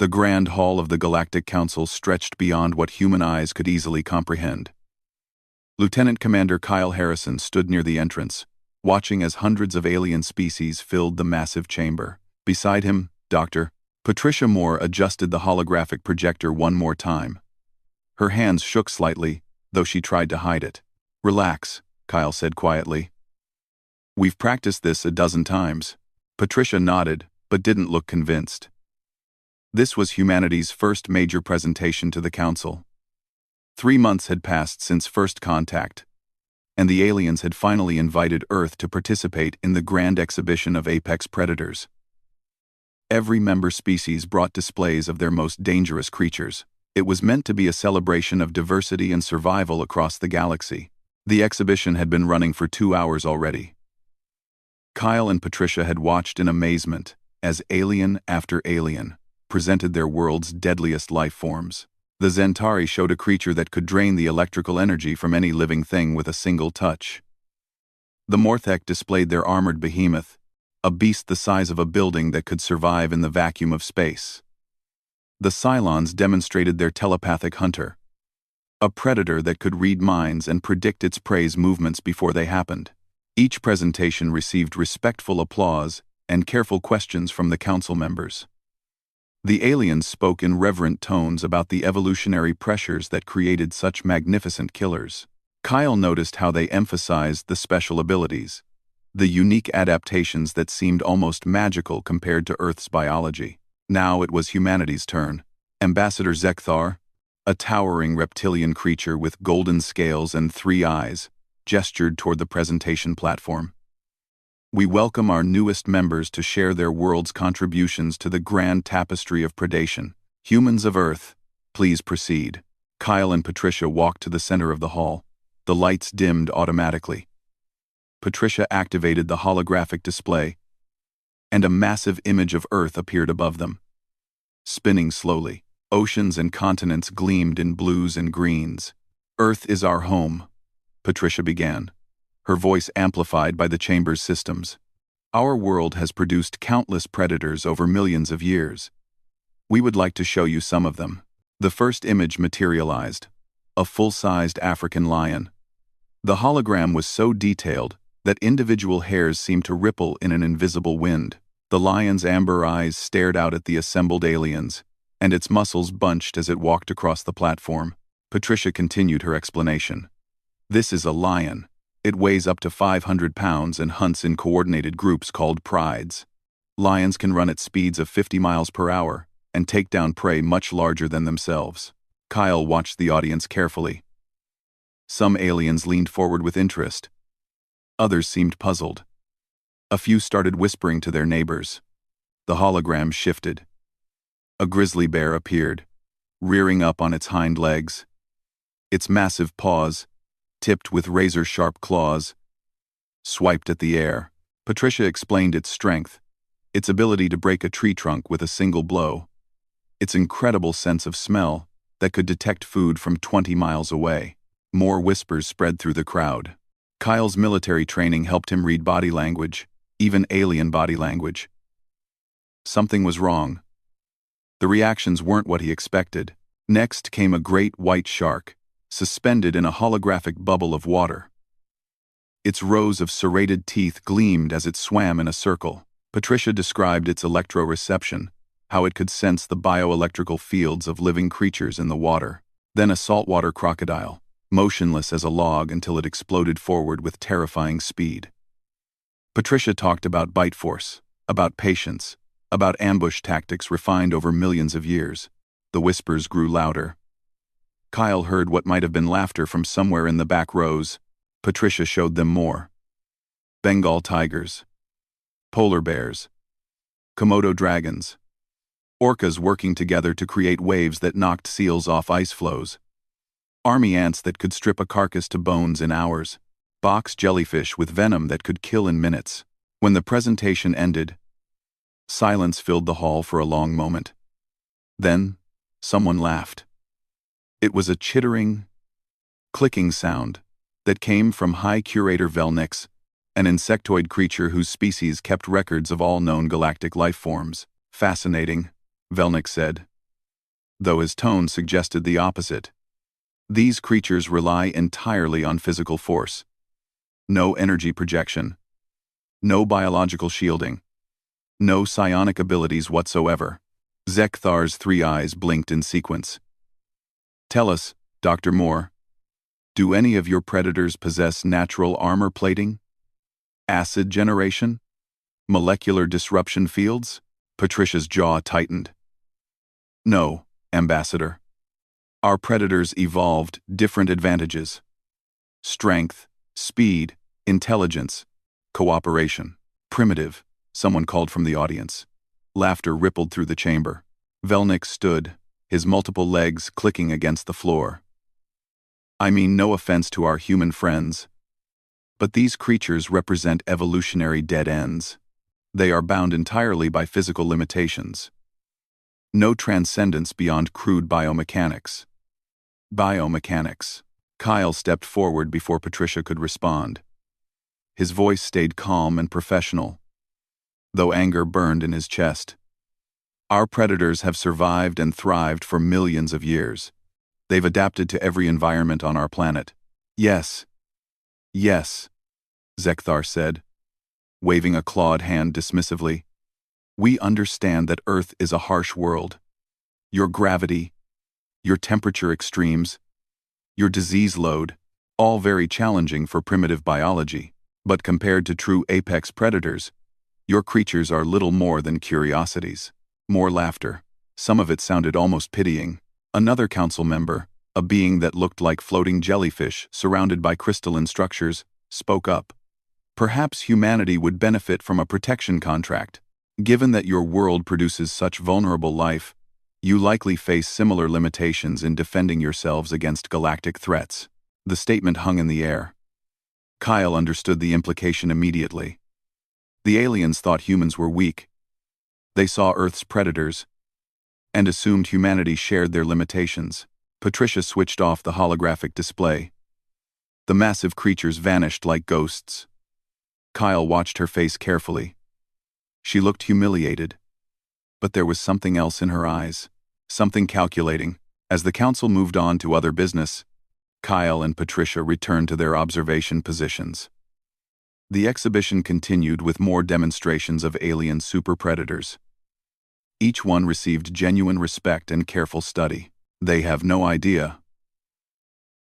The grand hall of the Galactic Council stretched beyond what human eyes could easily comprehend. Lieutenant Commander Kyle Harrison stood near the entrance, watching as hundreds of alien species filled the massive chamber. Beside him, Dr. Patricia Moore adjusted the holographic projector one more time. Her hands shook slightly, though she tried to hide it. "Relax," Kyle said quietly. "We've practiced this a dozen times." Patricia nodded, but didn't look convinced. This was humanity's first major presentation to the Council. 3 months had passed since first contact, and the aliens had finally invited Earth to participate in the grand exhibition of apex predators. Every member species brought displays of their most dangerous creatures. It was meant to be a celebration of diversity and survival across the galaxy. The exhibition had been running for 2 hours already. Kyle and Patricia had watched in amazement as alien after alien presented their world's deadliest life forms. The Zentari showed a creature that could drain the electrical energy from any living thing with a single touch. The Morthek displayed their armored behemoth, a beast the size of a building that could survive in the vacuum of space. The Cylons demonstrated their telepathic hunter, a predator that could read minds and predict its prey's movements before they happened. Each presentation received respectful applause and careful questions from the council members. The aliens spoke in reverent tones about the evolutionary pressures that created such magnificent killers. Kyle noticed how they emphasized the special abilities, the unique adaptations that seemed almost magical compared to Earth's biology. Now it was humanity's turn. Ambassador Zekthar, a towering reptilian creature with golden scales and 3 eyes, gestured toward the presentation platform. "We welcome our newest members to share their world's contributions to the grand tapestry of predation. Humans of Earth, please proceed." Kyle and Patricia walked to the center of the hall. The lights dimmed automatically. Patricia activated the holographic display, and a massive image of Earth appeared above them. Spinning slowly, oceans and continents gleamed in blues and greens. "Earth is our home," Patricia began, her voice amplified by the chamber's systems. "Our world has produced countless predators over millions of years. We would like to show you some of them." The first image materialized, a full-sized African lion. The hologram was so detailed that individual hairs seemed to ripple in an invisible wind. The lion's amber eyes stared out at the assembled aliens, and its muscles bunched as it walked across the platform. Patricia continued her explanation. "This is a lion. It weighs up to 500 pounds and hunts in coordinated groups called prides. Lions can run at speeds of 50 miles per hour and take down prey much larger than themselves." Kyle watched the audience carefully. Some aliens leaned forward with interest. Others seemed puzzled. A few started whispering to their neighbors. The hologram shifted. A grizzly bear appeared, rearing up on its hind legs. Its massive paws, tipped with razor-sharp claws, swiped at the air. Patricia explained its strength, its ability to break a tree trunk with a single blow, its incredible sense of smell that could detect food from 20 miles away. More whispers spread through the crowd. Kyle's military training helped him read body language, even alien body language. Something was wrong. The reactions weren't what he expected. Next came a great white shark, suspended in a holographic bubble of water. Its rows of serrated teeth gleamed as it swam in a circle. Patricia described its electroreception, how it could sense the bioelectrical fields of living creatures in the water. Then a saltwater crocodile, motionless as a log until it exploded forward with terrifying speed. Patricia talked about bite force, about patience, about ambush tactics refined over millions of years. The whispers grew louder. Kyle heard what might have been laughter from somewhere in the back rows. Patricia showed them more. Bengal tigers, polar bears, Komodo dragons, orcas working together to create waves that knocked seals off ice floes, army ants that could strip a carcass to bones in hours, box jellyfish with venom that could kill in minutes. When the presentation ended, silence filled the hall for a long moment. Then, someone laughed. It was a chittering, clicking sound that came from High Curator Velnix, an insectoid creature whose species kept records of all known galactic life forms. "Fascinating," Velnix said, though his tone suggested the opposite. These creatures rely entirely on physical force. No energy projection. No biological shielding. No psionic abilities whatsoever. Zekthar's three eyes blinked in sequence. Tell us, Dr. Moore, do any of your predators possess natural armor plating? Acid generation? Molecular disruption fields? Patricia's jaw tightened. No, Ambassador. Our predators evolved different advantages. Strength, speed, intelligence, cooperation. Primitive, someone called from the audience. Laughter rippled through the chamber. Velnik stood, his multiple legs clicking against the floor. I mean no offense to our human friends, but these creatures represent evolutionary dead ends. They are bound entirely by physical limitations. No transcendence beyond crude biomechanics. Biomechanics. Kyle stepped forward before Patricia could respond. His voice stayed calm and professional, though anger burned in his chest. Our predators have survived and thrived for millions of years. They've adapted to every environment on our planet. Yes. Yes, Zekthar said, waving a clawed hand dismissively. We understand that Earth is a harsh world. Your gravity, your temperature extremes, your disease load, all very challenging for primitive biology. But compared to true apex predators, your creatures are little more than curiosities. More laughter. Some of it sounded almost pitying. Another council member, a being that looked like floating jellyfish surrounded by crystalline structures, spoke up. Perhaps humanity would benefit from a protection contract. Given that your world produces such vulnerable life, you likely face similar limitations in defending yourselves against galactic threats. The statement hung in the air. Kyle understood the implication immediately. The aliens thought humans were weak. They saw Earth's predators and assumed humanity shared their limitations. Patricia switched off the holographic display. The massive creatures vanished like ghosts. Kyle watched her face carefully. She looked humiliated, but there was something else in her eyes, something calculating. As the council moved on to other business, Kyle and Patricia returned to their observation positions. The exhibition continued with more demonstrations of alien super predators. Each one received genuine respect and careful study. They have no idea,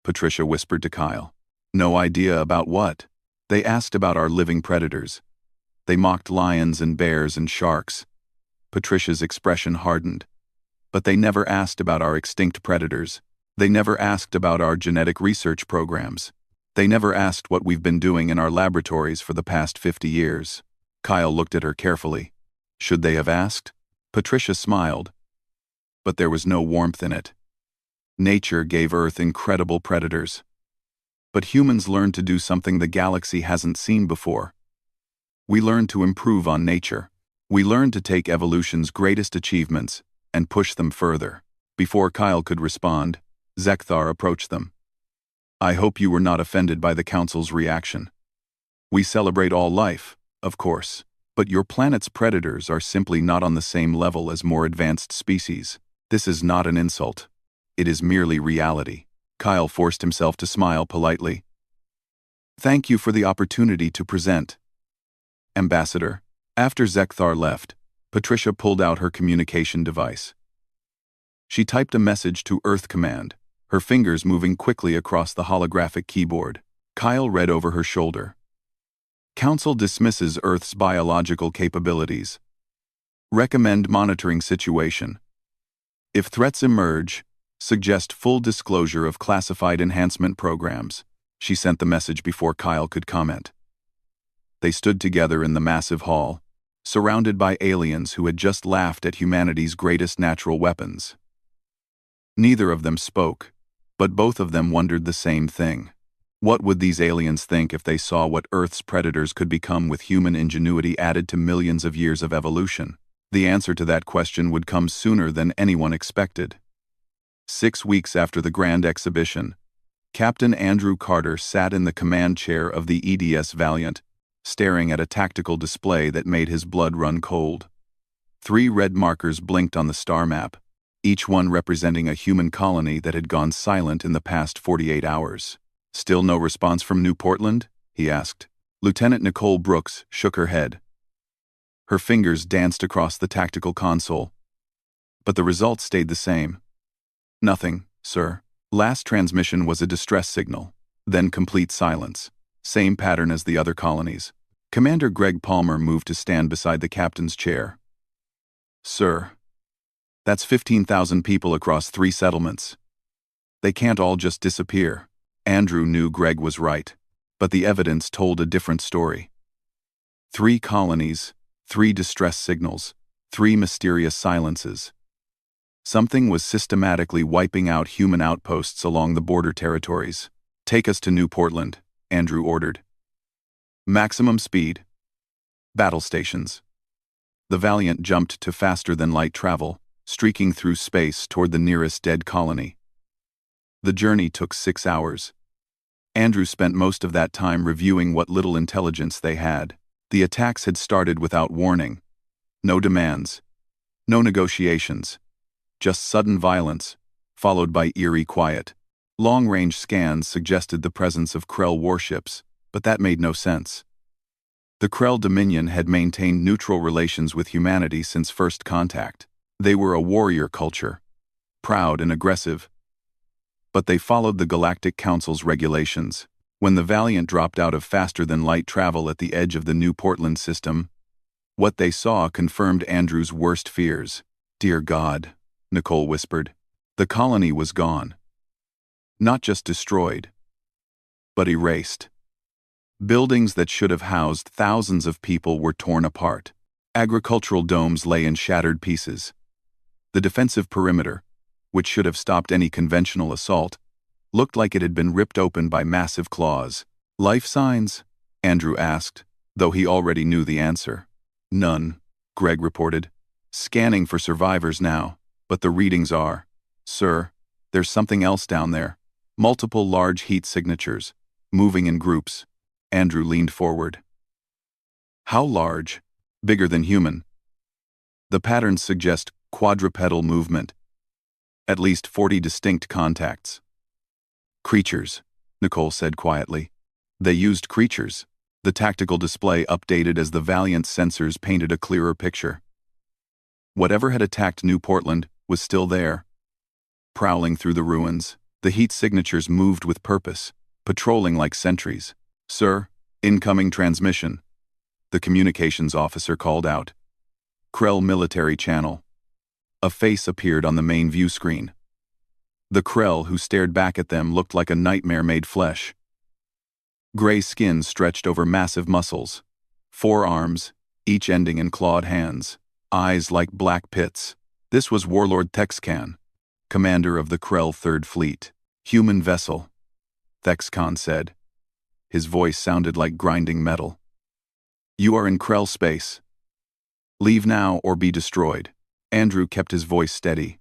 Patricia whispered to Kyle. No idea about what? They asked about our living predators. They mocked lions and bears and sharks. Patricia's expression hardened. But they never asked about our extinct predators. They never asked about our genetic research programs. They never asked what we've been doing in our laboratories for the past 50 years. Kyle looked at her carefully. Should they have asked? Patricia smiled, but there was no warmth in it. Nature gave Earth incredible predators. But humans learned to do something the galaxy hasn't seen before. We learned to improve on nature. We learned to take evolution's greatest achievements and push them further. Before Kyle could respond, Zekthar approached them. I hope you were not offended by the Council's reaction. We celebrate all life, of course, but your planet's predators are simply not on the same level as more advanced species. This is not an insult. It is merely reality. Kyle forced himself to smile politely. Thank you for the opportunity to present. Ambassador. After Zekthar left, Patricia pulled out her communication device. She typed a message to Earth Command, her fingers moving quickly across the holographic keyboard. Kyle read over her shoulder. Council dismisses Earth's biological capabilities. Recommend monitoring situation. If threats emerge, suggest full disclosure of classified enhancement programs. She sent the message before Kyle could comment. They stood together in the massive hall, surrounded by aliens who had just laughed at humanity's greatest natural weapons. Neither of them spoke, but both of them wondered the same thing. What would these aliens think if they saw what Earth's predators could become with human ingenuity added to millions of years of evolution? The answer to that question would come sooner than anyone expected. 6 weeks after the Grand Exhibition, Captain Andrew Carter sat in the command chair of the EDS Valiant, staring at a tactical display that made his blood run cold. 3 red markers blinked on the star map, each one representing a human colony that had gone silent in the past 48 hours. "Still no response from New Portland?" he asked. Lieutenant Nicole Brooks shook her head. Her fingers danced across the tactical console. But the results stayed the same. "Nothing, sir. Last transmission was a distress signal, then complete silence. Same pattern as the other colonies." Commander Greg Palmer moved to stand beside the captain's chair. "Sir, that's 15,000 people across 3 settlements. They can't all just disappear." Andrew knew Greg was right, but the evidence told a different story. 3 colonies, 3 distress signals, 3 mysterious silences. Something was systematically wiping out human outposts along the border territories. "Take us to New Portland," Andrew ordered. "Maximum speed. Battle stations." The Valiant jumped to faster-than-light travel, streaking through space toward the nearest dead colony. The journey took 6 hours. Andrew spent most of that time reviewing what little intelligence they had. The attacks had started without warning. No demands. No negotiations. Just sudden violence, followed by eerie quiet. Long-range scans suggested the presence of Krell warships, but that made no sense. The Krell Dominion had maintained neutral relations with humanity since first contact. They were a warrior culture, proud and aggressive. But they followed the Galactic Council's regulations. When the Valiant dropped out of faster-than-light travel at the edge of the New Portland system, what they saw confirmed Andrew's worst fears. "Dear God," Nicole whispered. The colony was gone. Not just destroyed, but erased. Buildings that should have housed thousands of people were torn apart. Agricultural domes lay in shattered pieces. The defensive perimeter, which should have stopped any conventional assault, looked like it had been ripped open by massive claws. "Life signs?" Andrew asked, though he already knew the answer. "None," Greg reported. "Scanning for survivors now, but the readings are, sir, there's something else down there. Multiple large heat signatures, moving in groups." Andrew leaned forward. "How large?" "Bigger than human. The patterns suggest quadrupedal movement. At least 40 distinct contacts." "Creatures," Nicole said quietly. "They used creatures." The tactical display updated as the Valiant sensors painted a clearer picture. Whatever had attacked New Portland was still there. Prowling through the ruins, the heat signatures moved with purpose, patrolling like sentries. "Sir, incoming transmission," the communications officer called out. "Krell military channel." A face appeared on the main view screen. The Krell who stared back at them looked like a nightmare made flesh. Gray skin stretched over massive muscles. 4 arms, each ending in clawed hands. Eyes like black pits. This was Warlord Thexkan, commander of the Krell Third Fleet. "Human vessel," Thexkan said. His voice sounded like grinding metal. "You are in Krell space. Leave now or be destroyed." Andrew kept his voice steady.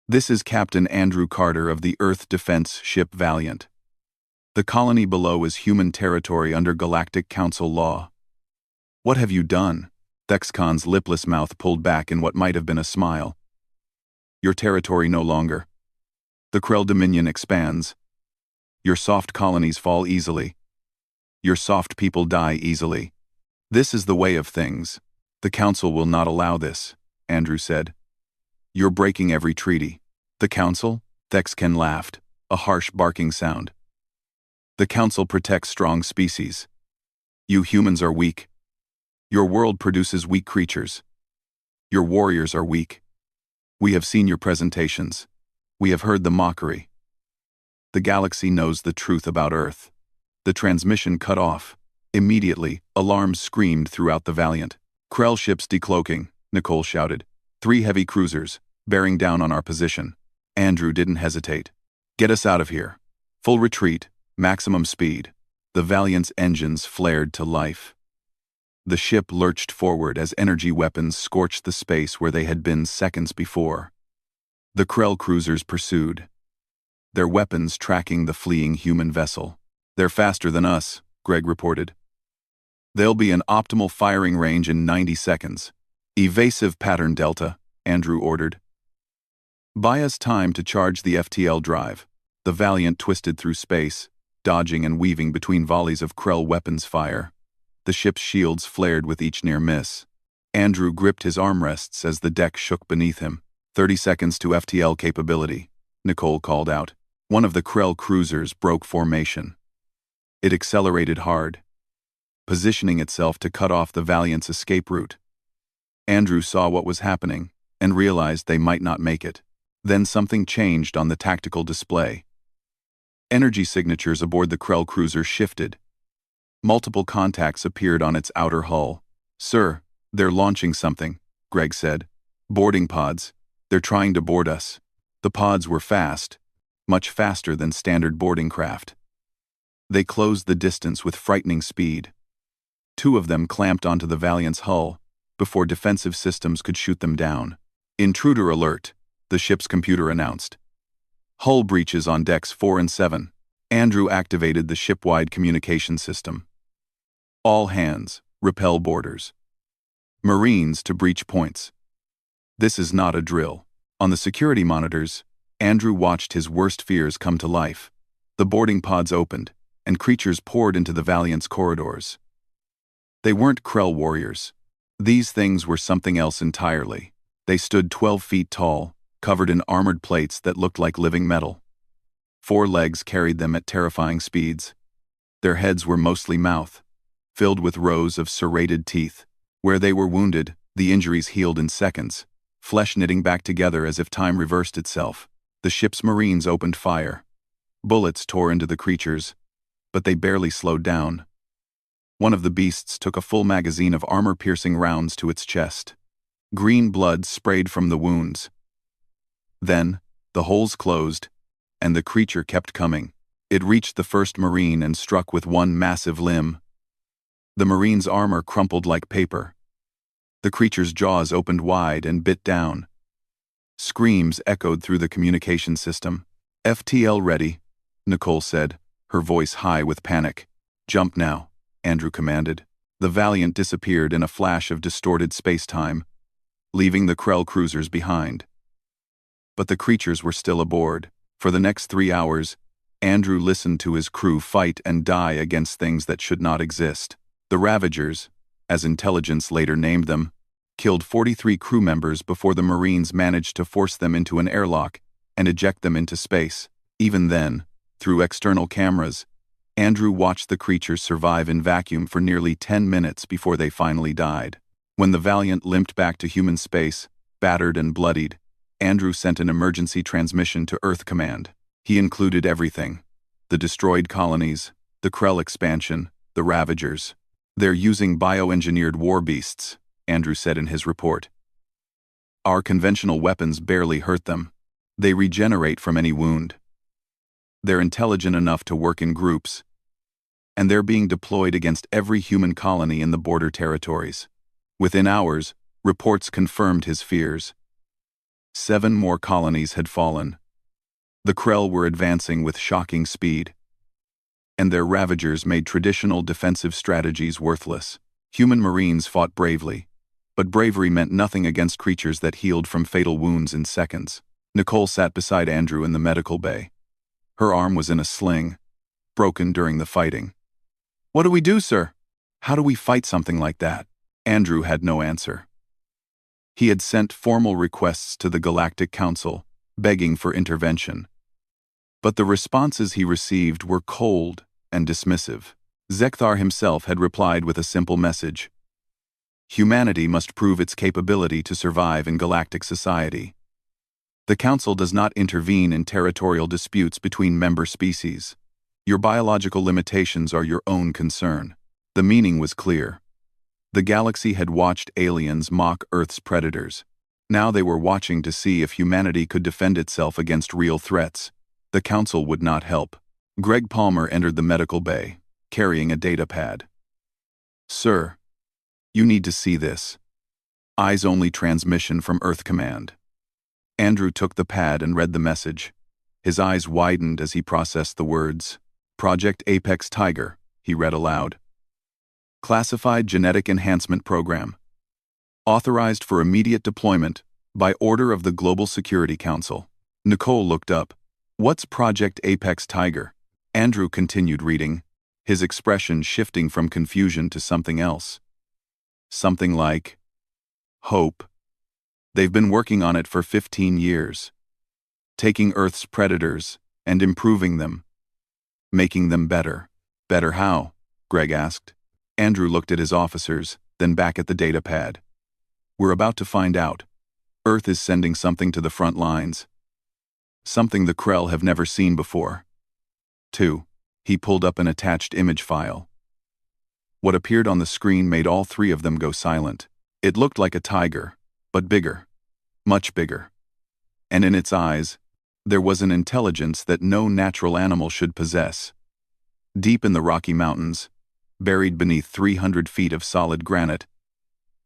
"This is Captain Andrew Carter of the Earth Defense Ship Valiant. The colony below is human territory under Galactic Council law." "What have you done?" Thexkan's lipless mouth pulled back in what might have been a smile. "Your territory no longer. The Krell Dominion expands. Your soft colonies fall easily. Your soft people die easily. This is the way of things. The Council will not allow this," Andrew said. "You're breaking every treaty." "The Council?" Thexkan laughed, a harsh barking sound. "The Council protects strong species. You humans are weak. Your world produces weak creatures. Your warriors are weak. We have seen your presentations. We have heard the mockery. The galaxy knows the truth about Earth." The transmission cut off. Immediately, alarms screamed throughout the Valiant. "Krell ships decloaking," Nicole shouted. 3 heavy cruisers, bearing down on our position. Andrew didn't hesitate. "Get us out of here. Full retreat, maximum speed." The Valiant's engines flared to life. The ship lurched forward as energy weapons scorched the space where they had been seconds before. The Krell cruisers pursued, their weapons tracking the fleeing human vessel. "They're faster than us," Greg reported. "They'll be in optimal firing range in 90 seconds. Evasive pattern delta," Andrew ordered. Buy us time to charge the FTL drive. The Valiant twisted through space, dodging and weaving between volleys of Krell weapons fire. The ship's shields flared with each near miss. Andrew gripped his armrests as the deck shook beneath him. 30 seconds to FTL capability, Nicole called out. One of the Krell cruisers broke formation. It accelerated hard, positioning itself to cut off the Valiant's escape route. Andrew saw what was happening and realized they might not make it. Then something changed on the tactical display. Energy signatures aboard the Krell cruiser shifted. Multiple contacts appeared on its outer hull. "Sir, they're launching something," Greg said. "Boarding pods. They're trying to board us." The pods were fast, much faster than standard boarding craft. They closed the distance with frightening speed. 2 of them clamped onto the Valiant's hull before defensive systems could shoot them down. "Intruder alert," the ship's computer announced. "Hull breaches on decks 4 and 7. Andrew activated the ship-wide communication system. "All hands, repel boarders. Marines to breach points." This is not a drill. On the security monitors, Andrew watched his worst fears come to life. The boarding pods opened, and creatures poured into the Valiant's corridors. They weren't Krell warriors. These things were something else entirely. They stood 12 feet tall, covered in armored plates that looked like living metal. 4 legs carried them at terrifying speeds. Their heads were mostly mouth, filled with rows of serrated teeth. Where they were wounded, the injuries healed in seconds, flesh knitting back together as if time reversed itself. The ship's Marines opened fire. Bullets tore into the creatures, but they barely slowed down. One of the beasts took a full magazine of armor-piercing rounds to its chest. Green blood sprayed from the wounds. Then, the holes closed, and the creature kept coming. It reached the first Marine and struck with one massive limb. The Marine's armor crumpled like paper. The creature's jaws opened wide and bit down. Screams echoed through the communication system. "FTL ready," Nicole said, her voice high with panic. "Jump now," Andrew commanded. The Valiant disappeared in a flash of distorted space-time, leaving the Krell cruisers behind. But the creatures were still aboard. For the next 3 hours, Andrew listened to his crew fight and die against things that should not exist. The Ravagers, as intelligence later named them, killed 43 crew members before the Marines managed to force them into an airlock and eject them into space. Even then, through external cameras, Andrew watched the creatures survive in vacuum for nearly 10 minutes before they finally died. When the Valiant limped back to human space, battered and bloodied, Andrew sent an emergency transmission to Earth Command. He included everything: the destroyed colonies, the Krell expansion, the Ravagers. "They're using bioengineered war beasts," Andrew said in his report. "Our conventional weapons barely hurt them. They regenerate from any wound. They're intelligent enough to work in groups, and they're being deployed against every human colony in the border territories." Within hours, reports confirmed his fears. 7 more colonies had fallen. The Krell were advancing with shocking speed, and their Ravagers made traditional defensive strategies worthless. Human Marines fought bravely, but bravery meant nothing against creatures that healed from fatal wounds in seconds. Nicole sat beside Andrew in the medical bay. Her arm was in a sling, broken during the fighting. "What do we do, sir? How do we fight something like that?" Andrew had no answer. He had sent formal requests to the Galactic Council, begging for intervention. But the responses he received were cold and dismissive. Zekthar himself had replied with a simple message: "Humanity must prove its capability to survive in galactic society. The Council does not intervene in territorial disputes between member species. Your biological limitations are your own concern." The meaning was clear. The galaxy had watched aliens mock Earth's predators. Now they were watching to see if humanity could defend itself against real threats. The Council would not help. Greg Palmer entered the medical bay, carrying a datapad. "Sir, you need to see this. Eyes-only transmission from Earth Command." Andrew took the pad and read the message. His eyes widened as he processed the words. "Project Apex Tiger," he read aloud. "Classified Genetic Enhancement Program. Authorized for immediate deployment By order of the Global Security Council. Nicole looked up. What's Project Apex Tiger? Andrew continued reading, his expression shifting from confusion to something else. Something like hope. They've been working on it for 15 years. Taking Earth's predators and improving them. Making them better. Better how? Greg asked. Andrew looked at his officers, then back at the data pad. We're about to find out. Earth is sending something to the front lines. Something the Krell have never seen before. 2. He pulled up an attached image file. What appeared on the screen made all three of them go silent. It looked like a tiger, but bigger. Much bigger. And in its eyes, there was an intelligence that no natural animal should possess. Deep in the Rocky Mountains, buried beneath 300 feet of solid granite,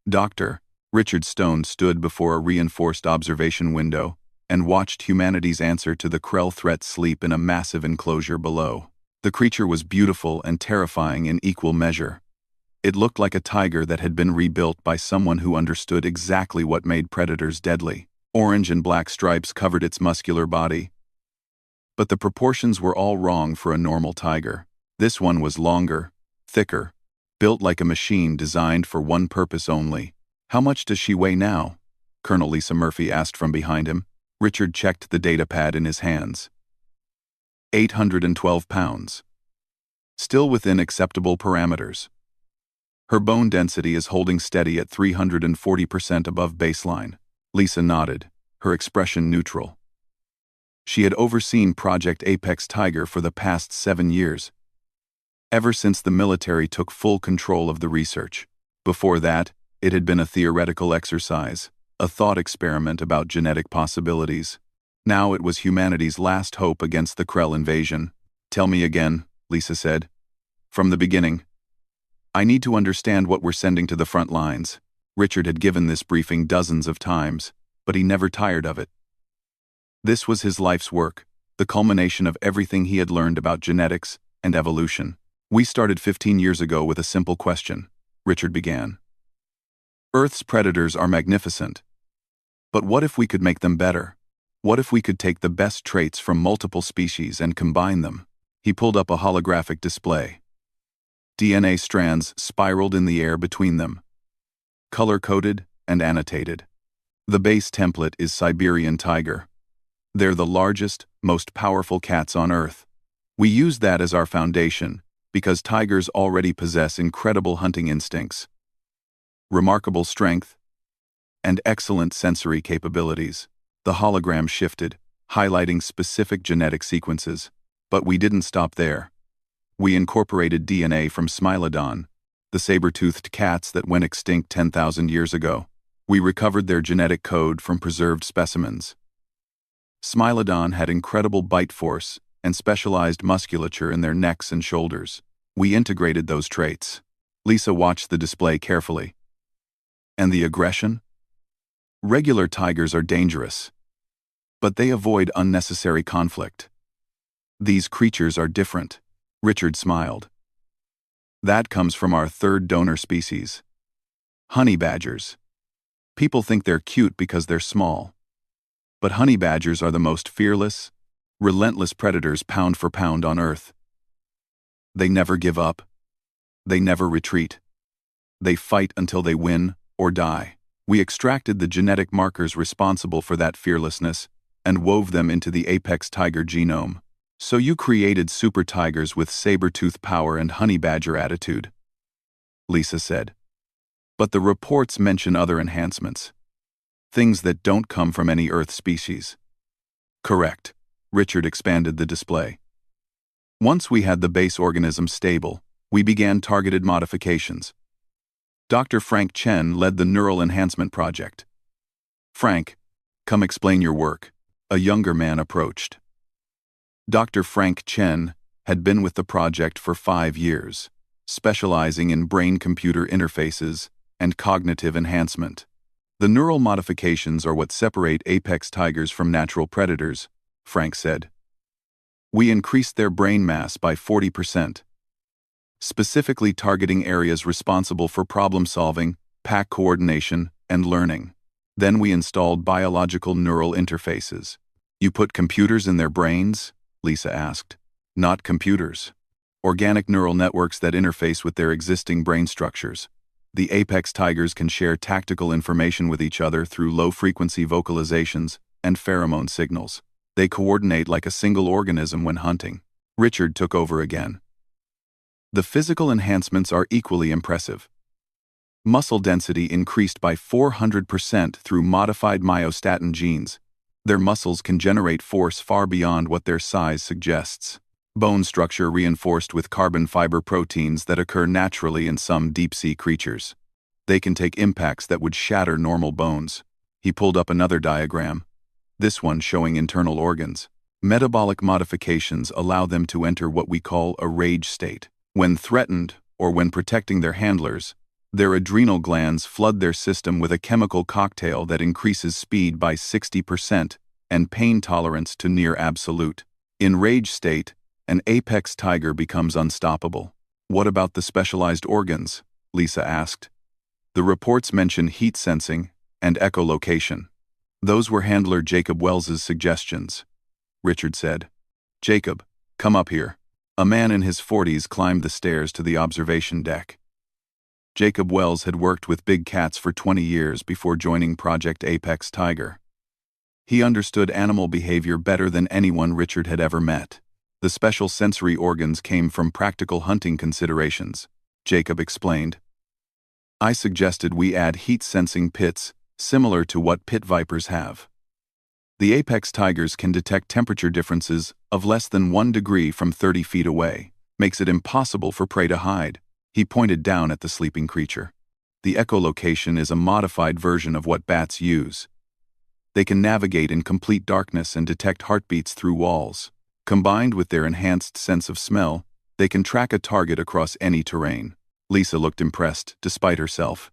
Dr. Richard Stone stood before a reinforced observation window and watched humanity's answer to the Krell threat sleep in a massive enclosure below. The creature was beautiful and terrifying in equal measure. It looked like a tiger that had been rebuilt by someone who understood exactly what made predators deadly. Orange and black stripes covered its muscular body. But the proportions were all wrong for a normal tiger. This one was longer, thicker, built like a machine designed for one purpose only. How much does she weigh now? Colonel Lisa Murphy asked from behind him. Richard checked the data pad in his hands. 812 pounds. Still within acceptable parameters. Her bone density is holding steady at 340% above baseline. Lisa nodded, her expression neutral. She had overseen Project Apex Tiger for the past 7 years, ever since the military took full control of the research. Before that, it had been a theoretical exercise, a thought experiment about genetic possibilities. Now it was humanity's last hope against the Krell invasion. Tell me again, Lisa said. From the beginning. I need to understand what we're sending to the front lines. Richard had given this briefing dozens of times, but he never tired of it. This was his life's work, the culmination of everything he had learned about genetics and evolution. We started 15 years ago with a simple question, Richard began. Earth's predators are magnificent. But what if we could make them better? What if we could take the best traits from multiple species and combine them? He pulled up a holographic display. DNA strands spiraled in the air between them, color-coded and annotated. The base template is Siberian tiger. They're the largest, most powerful cats on Earth. We use that as our foundation because tigers already possess incredible hunting instincts, remarkable strength, and excellent sensory capabilities. The hologram shifted, highlighting specific genetic sequences. But we didn't stop there. We incorporated DNA from Smilodon, the saber-toothed cats that went extinct 10,000 years ago. We recovered their genetic code from preserved specimens. Smilodon had incredible bite force and specialized musculature in their necks and shoulders. We integrated those traits. Lisa watched the display carefully. And the aggression? Regular tigers are dangerous, but they avoid unnecessary conflict. These creatures are different. Richard smiled. That comes from our third donor species, honey badgers. People think they're cute because they're small. But honey badgers are the most fearless, relentless predators pound for pound on Earth. They never give up. They never retreat. They fight until they win or die. We extracted the genetic markers responsible for that fearlessness and wove them into the apex tiger genome. So you created super tigers with saber-tooth power and honey badger attitude, Lisa said. But the reports mention other enhancements. Things that don't come from any Earth species. Correct. Richard expanded the display. Once we had the base organism stable, we began targeted modifications. Dr. Frank Chen led the Neural Enhancement Project. Frank, come explain your work. A younger man approached. Dr. Frank Chen had been with the project for 5 years, specializing in brain-computer interfaces and cognitive enhancement. The neural modifications are what separate apex tigers from natural predators, Frank said. We increased their brain mass by 40%, specifically targeting areas responsible for problem-solving, pack coordination, and learning. Then we installed biological neural interfaces. You put computers in their brains? Lisa asked. Not computers. Organic neural networks that interface with their existing brain structures. The apex tigers can share tactical information with each other through low-frequency vocalizations and pheromone signals. They coordinate like a single organism when hunting. Richard took over again. The physical enhancements are equally impressive. Muscle density increased by 400% through modified myostatin genes. Their muscles can generate force far beyond what their size suggests. Bone structure reinforced with carbon fiber proteins that occur naturally in some deep-sea creatures. They can take impacts that would shatter normal bones. He pulled up another diagram, this one showing internal organs. Metabolic modifications allow them to enter what we call a rage state. When threatened, or when protecting their handlers, their adrenal glands flood their system with a chemical cocktail that increases speed by 60% and pain tolerance to near absolute. In rage state, an apex tiger becomes unstoppable. What about the specialized organs? Lisa asked. The reports mention heat sensing and echolocation. Those were handler Jacob Wells's suggestions. Richard said. Jacob, come up here. A man in his 40s climbed the stairs to the observation deck. Jacob Wells had worked with big cats for 20 years before joining Project Apex Tiger. He understood animal behavior better than anyone Richard had ever met. The special sensory organs came from practical hunting considerations, Jacob explained. I suggested we add heat-sensing pits, similar to what pit vipers have. The apex tigers can detect temperature differences of less than 1 degree from 30 feet away, makes it impossible for prey to hide. He pointed down at the sleeping creature. The echolocation is a modified version of what bats use. They can navigate in complete darkness and detect heartbeats through walls. Combined with their enhanced sense of smell, they can track a target across any terrain. Lisa looked impressed, despite herself.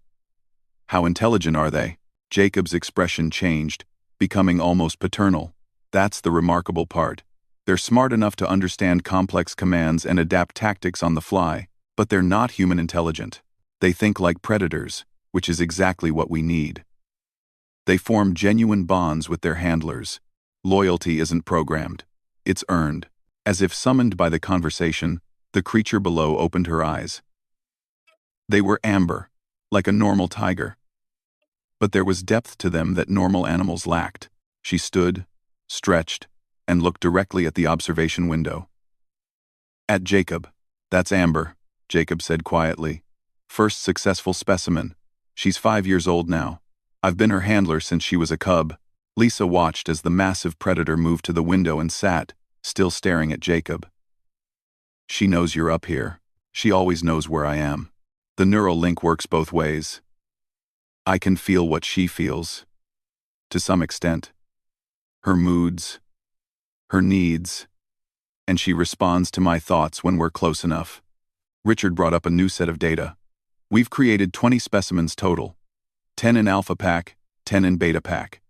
How intelligent are they? Jacob's expression changed, becoming almost paternal. That's the remarkable part. They're smart enough to understand complex commands and adapt tactics on the fly, but they're not human intelligent. They think like predators, which is exactly what we need. They form genuine bonds with their handlers. Loyalty isn't programmed. It's earned. As if summoned by the conversation, the creature below opened her eyes. They were amber, like a normal tiger. But there was depth to them that normal animals lacked. She stood, stretched, and looked directly at the observation window. At Jacob. That's Amber, Jacob said quietly. First successful specimen. She's 5 years old now. I've been her handler since she was a cub. Lisa watched as the massive predator moved to the window and sat, still staring at Jacob. She knows you're up here. She always knows where I am. The neural link works both ways. I can feel what she feels. To some extent. Her moods. Her needs. And she responds to my thoughts when we're close enough. Richard brought up a new set of data. We've created 20 specimens total. 10 in alpha pack, 10 in beta pack.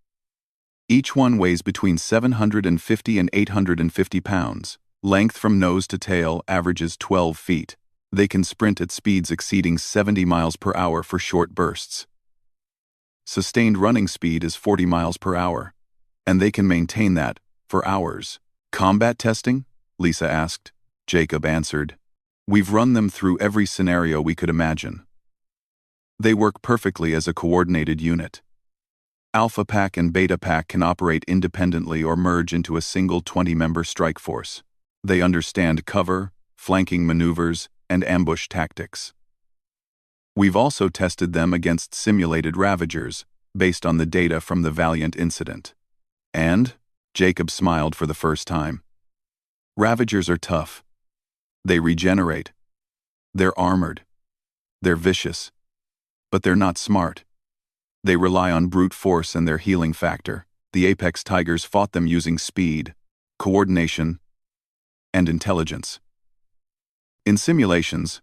Each one weighs between 750 and 850 pounds. Length from nose to tail averages 12 feet. They can sprint at speeds exceeding 70 miles per hour for short bursts. Sustained running speed is 40 miles per hour. And they can maintain that for hours. Combat testing? Lisa asked. Jacob answered. We've run them through every scenario we could imagine. They work perfectly as a coordinated unit. Alpha Pack and Beta Pack can operate independently or merge into a single 20-member strike force. They understand cover, flanking maneuvers, and ambush tactics. We've also tested them against simulated Ravagers, based on the data from the Valiant incident. And? Jacob smiled for the first time. Ravagers are tough. They regenerate. They're armored. They're vicious. But they're not smart. They rely on brute force and their healing factor. The apex tigers fought them using speed, coordination, and intelligence. In simulations,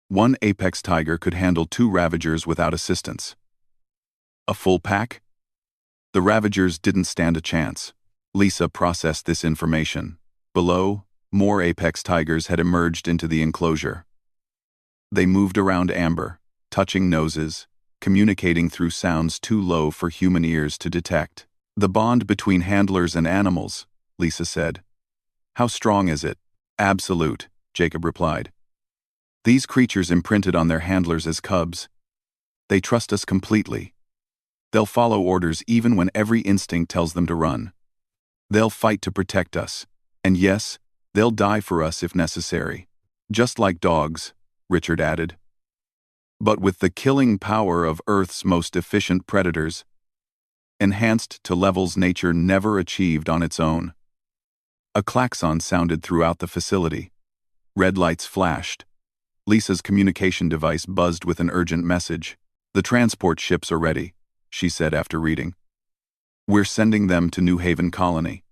one apex tiger could handle 2 Ravagers without assistance. A full pack? The Ravagers didn't stand a chance. Lisa processed this information. Below, more apex tigers had emerged into the enclosure. They moved around Amber, touching noses, communicating through sounds too low for human ears to detect. The bond between handlers and animals, Lisa said. How strong is it? Absolute, Jacob replied. These creatures imprinted on their handlers as cubs. They trust us completely. They'll follow orders even when every instinct tells them to run. They'll fight to protect us. And yes, they'll die for us if necessary. Just like dogs, Richard added. But with the killing power of Earth's most efficient predators, enhanced to levels nature never achieved on its own. A klaxon sounded throughout the facility. Red lights flashed. Lisa's communication device buzzed with an urgent message. The transport ships are ready, she said after reading. We're sending them to New Haven Colony.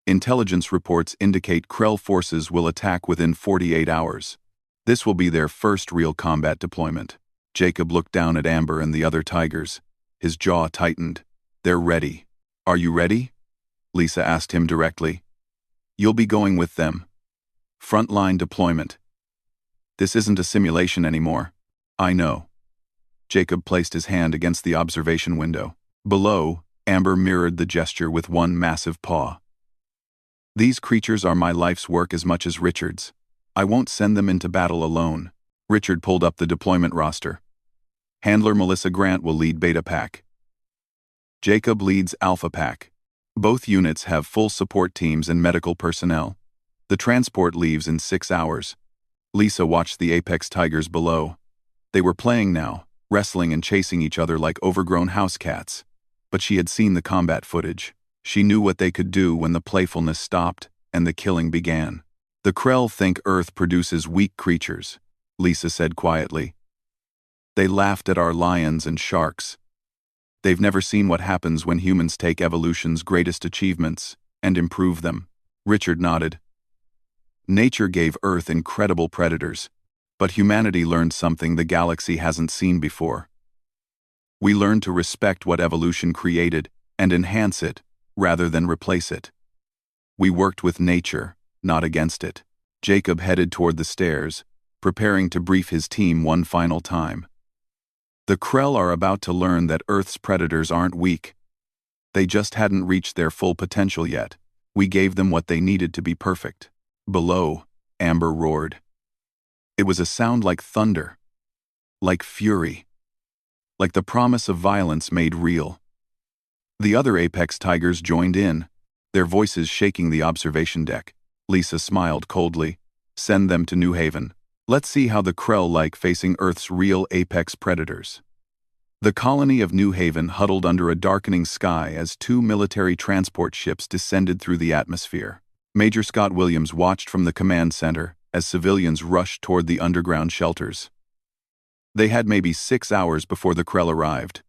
Intelligence reports indicate Krell forces will attack within 48 hours. This will be their first real combat deployment. Jacob looked down at Amber and the other tigers. His jaw tightened. They're ready. Are you ready? Lisa asked him directly. You'll be going with them. Frontline deployment. This isn't a simulation anymore. I know. Jacob placed his hand against the observation window. Below, Amber mirrored the gesture with one massive paw. These creatures are my life's work as much as Richard's. I won't send them into battle alone. Richard pulled up the deployment roster. Handler Melissa Grant will lead Beta Pack. Jacob leads Alpha Pack. Both units have full support teams and medical personnel. The transport leaves in 6 hours. Lisa watched the Apex Tigers below. They were playing now, wrestling and chasing each other like overgrown house cats. But she had seen the combat footage. She knew what they could do when the playfulness stopped and the killing began. The Krell think Earth produces weak creatures, Lisa said quietly. They laughed at our lions and sharks. They've never seen what happens when humans take evolution's greatest achievements and improve them. Richard nodded. Nature gave Earth incredible predators, but humanity learned something the galaxy hasn't seen before. We learned to respect what evolution created and enhance it rather than replace it. We worked with nature, not against it. Jacob headed toward the stairs, preparing to brief his team one final time. The Krell are about to learn that Earth's predators aren't weak. They just hadn't reached their full potential yet. We gave them what they needed to be perfect. Below, Amber roared. It was a sound like thunder, like fury, like the promise of violence made real. The other Apex Tigers joined in, their voices shaking the observation deck. Lisa smiled coldly. Send them to New Haven. Let's see how the Krell like facing Earth's real apex predators. The colony of New Haven huddled under a darkening sky as 2 military transport ships descended through the atmosphere. Major Scott Williams watched from the command center as civilians rushed toward the underground shelters. They had maybe 6 hours before the Krell arrived.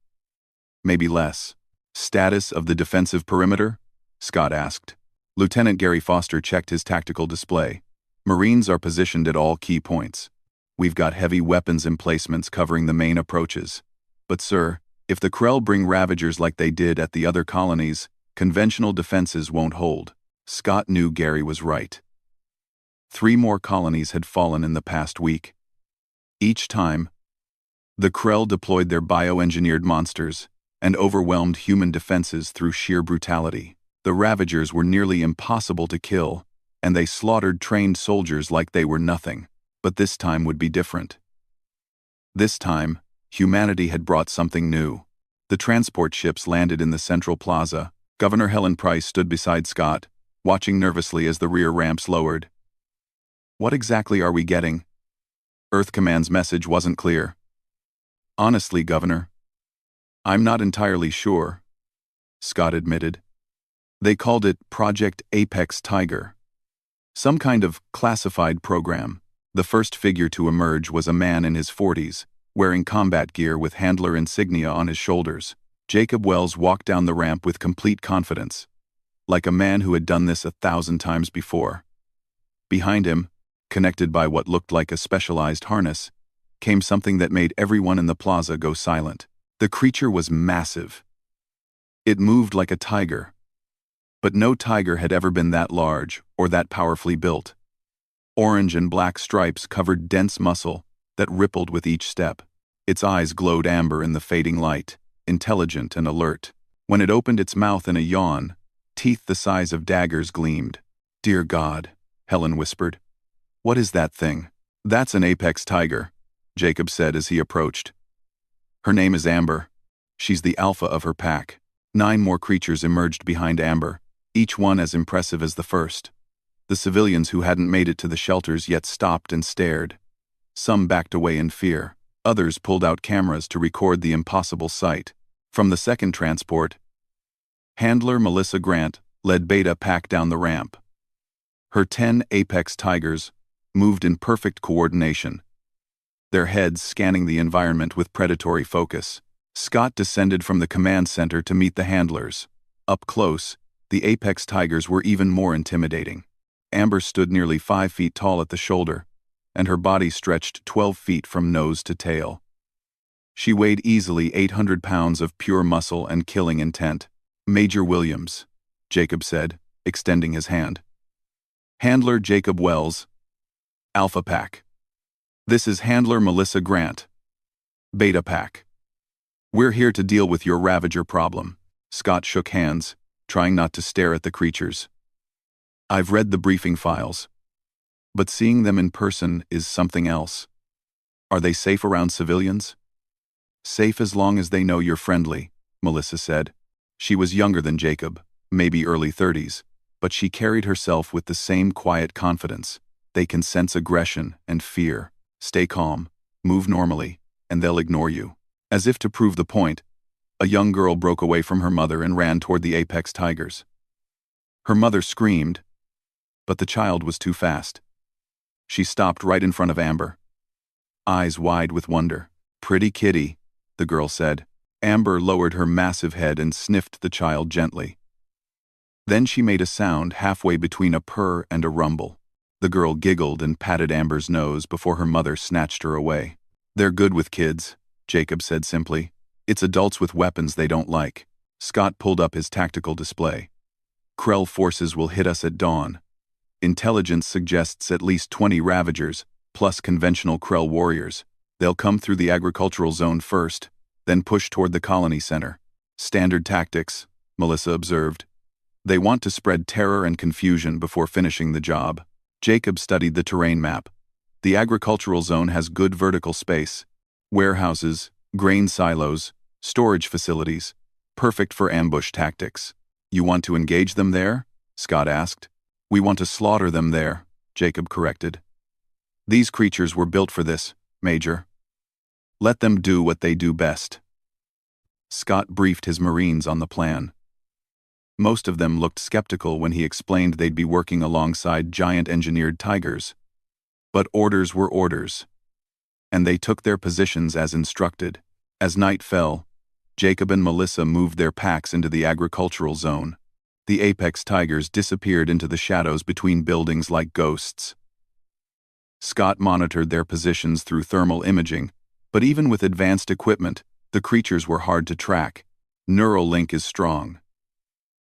Maybe less. Status of the defensive perimeter? Scott asked. Lieutenant Gary Foster checked his tactical display. Marines are positioned at all key points. We've got heavy weapons emplacements covering the main approaches. But sir, if the Krell bring Ravagers like they did at the other colonies, conventional defenses won't hold. Scott knew Gary was right. 3 more colonies had fallen in the past week. Each time, the Krell deployed their bioengineered monsters and overwhelmed human defenses through sheer brutality. The Ravagers were nearly impossible to kill, and they slaughtered trained soldiers like they were nothing. But this time would be different. This time, humanity had brought something new. The transport ships landed in the central plaza. Governor Helen Price stood beside Scott, watching nervously as the rear ramps lowered. What exactly are we getting? Earth Command's message wasn't clear. Honestly, Governor, I'm not entirely sure, Scott admitted. They called it Project Apex Tiger. Some kind of classified program. The first figure to emerge was a man in his 40s, wearing combat gear with handler insignia on his shoulders. Jacob Wells walked down the ramp with complete confidence, like a man who had done this 1,000 times before. Behind him, connected by what looked like a specialized harness, came something that made everyone in the plaza go silent. The creature was massive. It moved like a tiger. But no tiger had ever been that large or that powerfully built. Orange and black stripes covered dense muscle that rippled with each step. Its eyes glowed amber in the fading light, intelligent and alert. When it opened its mouth in a yawn, teeth the size of daggers gleamed. "Dear God," Helen whispered. "What is that thing?" "That's an apex tiger," Jacob said as he approached. "Her name is Amber. She's the alpha of her pack." 9 more creatures emerged behind Amber, each one as impressive as the first. The civilians who hadn't made it to the shelters yet stopped and stared. Some backed away in fear. Others pulled out cameras to record the impossible sight. From the second transport, handler Melissa Grant led Beta Pack down the ramp. Her 10 apex tigers moved in perfect coordination, their heads scanning the environment with predatory focus. Scott descended from the command center to meet the handlers. Up close, the apex tigers were even more intimidating. Amber stood nearly 5 feet tall at the shoulder, and her body stretched 12 feet from nose to tail. She weighed easily 800 pounds of pure muscle and killing intent. "Major Williams," Jacob said, extending his hand. "Handler Jacob Wells, Alpha Pack. This is Handler Melissa Grant, Beta Pack. We're here to deal with your Ravager problem." Scott shook hands, trying not to stare at the creatures. "I've read the briefing files, but seeing them in person is something else. Are they safe around civilians?" "Safe as long as they know you're friendly," Melissa said. She was younger than Jacob, maybe early 30s, but she carried herself with the same quiet confidence. "They can sense aggression and fear. Stay calm, move normally, and they'll ignore you." As if to prove the point, a young girl broke away from her mother and ran toward the apex tigers. Her mother screamed, but the child was too fast. She stopped right in front of Amber, eyes wide with wonder. "Pretty kitty," the girl said. Amber lowered her massive head and sniffed the child gently. Then she made a sound halfway between a purr and a rumble. The girl giggled and patted Amber's nose before her mother snatched her away. "They're good with kids," Jacob said simply. "It's adults with weapons they don't like." Scott pulled up his tactical display. "Krell forces will hit us at dawn. Intelligence suggests at least 20 Ravagers, plus conventional Krell warriors. They'll come through the agricultural zone first, then push toward the colony center. Standard tactics," Melissa observed. "They want to spread terror and confusion before finishing the job." Jacob studied the terrain map. The agricultural zone has good vertical space. Warehouses, grain silos, storage facilities. Perfect for ambush tactics. "You want to engage them there?" Scott asked. "We want to slaughter them there," Jacob corrected. "These creatures were built for this, Major. Let them do what they do best." Scott briefed his Marines on the plan. Most of them looked skeptical when he explained they'd be working alongside giant engineered tigers. But orders were orders, and they took their positions as instructed. As night fell, Jacob and Melissa moved their packs into the agricultural zone. The apex tigers disappeared into the shadows between buildings like ghosts. Scott monitored their positions through thermal imaging, but even with advanced equipment, the creatures were hard to track. "Neural link is strong,"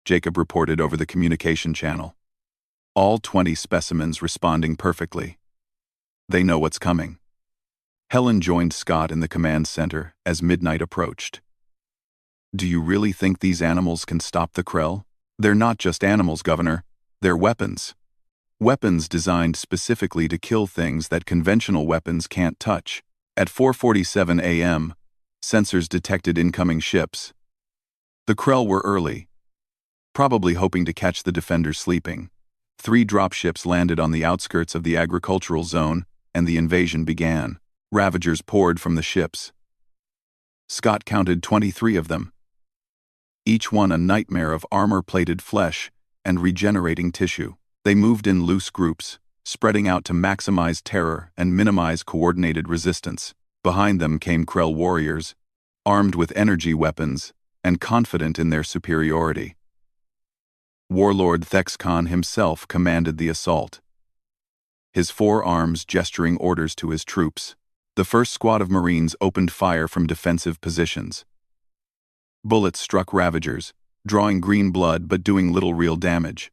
Jacob reported over the communication channel. "All 20 specimens responding perfectly. They know what's coming." Helen joined Scott in the command center as midnight approached. "Do you really think these animals can stop the Krell?" "They're not just animals, Governor. They're weapons. Weapons designed specifically to kill things that conventional weapons can't touch." At 4:47 a.m., sensors detected incoming ships. The Krell were early, probably hoping to catch the defenders sleeping. 3 dropships landed on the outskirts of the agricultural zone, and the invasion began. Ravagers poured from the ships. Scott counted 23 of them, each one a nightmare of armor-plated flesh and regenerating tissue. They moved in loose groups, spreading out to maximize terror and minimize coordinated resistance. Behind them came Krell warriors, armed with energy weapons and confident in their superiority. Warlord Thexcon himself commanded the assault, his 4 arms gesturing orders to his troops. The first squad of Marines opened fire from defensive positions. Bullets struck Ravagers, drawing green blood but doing little real damage.